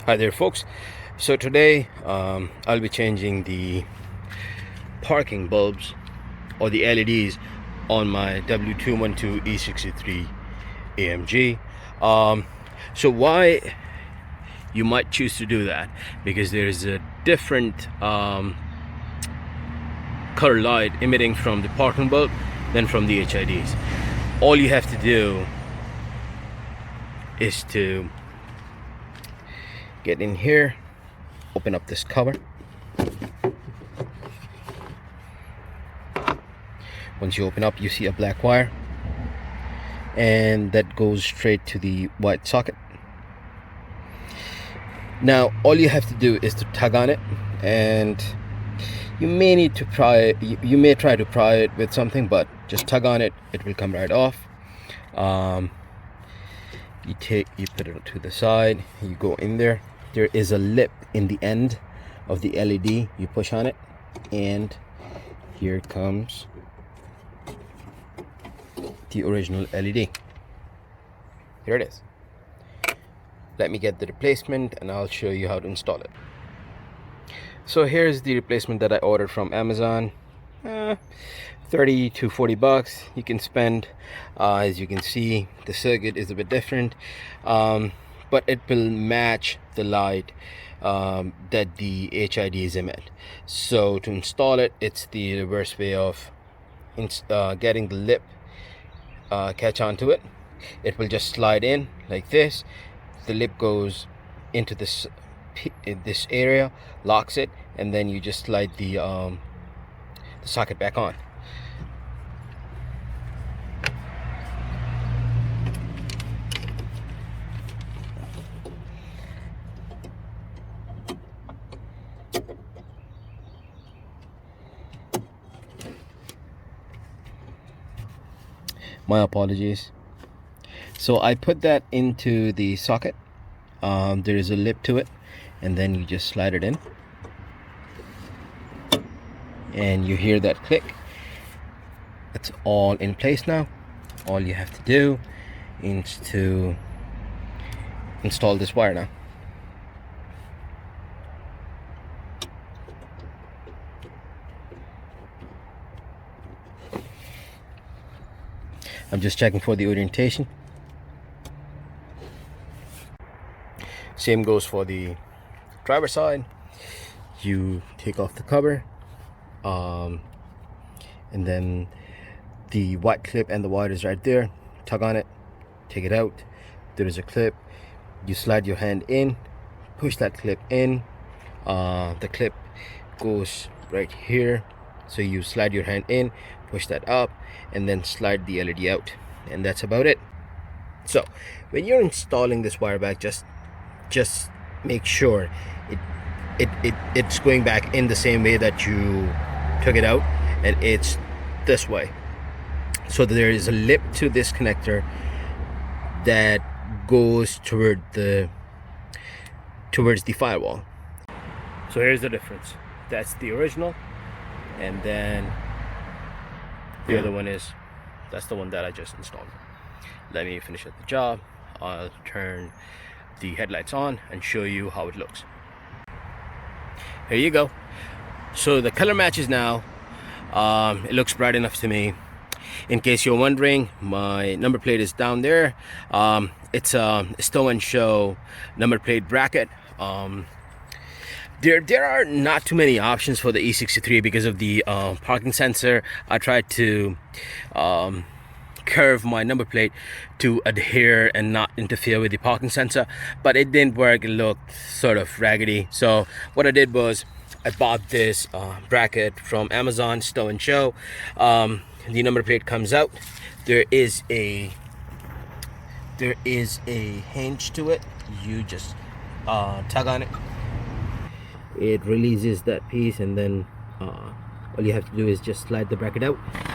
Hi there folks. So today I'll be changing the parking bulbs or the LEDs on my W212 E63 AMG. So why you might choose to do that? Because there is a different color light emitting from the parking bulb than from the HIDs. All you have to do is to get in here, open up this cover. Once you open up, you see a black wire, and that goes straight to the white socket. Now all you have to do is to tug on it, and you may need to pry it. You may try to pry it with something, but just tug on it, it will come right off. You put it to the side, you go in there. There is a lip in the end of the LED. You push on it, and here comes the original LED. Here it is. Let me get the replacement and I'll show you how to install it. So here's the replacement that I ordered from Amazon. 30 to 40 bucks you can spend. As you can see, the circuit is a bit different, but it will match the light that the HIDs emit. So to install it, it's the reverse way of getting the lip catch onto it. It will just slide in like this. The lip goes into this area, locks it, and then you just slide the socket back on. My apologies. So I put that into the socket. There is a lip to it, and then you just slide it in, and you hear that click. It's all in place now. All you have to do is to install this wire now. I'm just checking for the orientation. Same goes for the driver's side. You take off the cover, and then the white clip and the wire is right there. Tug on it, take it out. There is a clip. You slide your hand in, push that clip in. The clip goes right here, so you slide your hand in, push that up, and then slide the LED out, and that's about it. So when you're installing this wire back, just make sure it's going back in the same way that you took it out, and it's this way. So there is a lip to this connector that goes towards the firewall. So here's the difference. That's the original, and then the other one that's the one that I just installed. Let me finish up the job. I'll turn the headlights on and show you how it looks. Here you go. So the color matches now. It looks bright enough to me. In case you're wondering, my number plate is down there. It's a Stow and Show number plate bracket. There are not too many options for the E63 because of the parking sensor. I tried to curve my number plate to adhere and not interfere with the parking sensor, but it didn't work. It looked sort of raggedy. So what I did was I bought this bracket from Amazon, Stow and Show. The number plate comes out. There is a hinge to it. You just tug on it. It releases that piece, and then all you have to do is just slide the bracket out.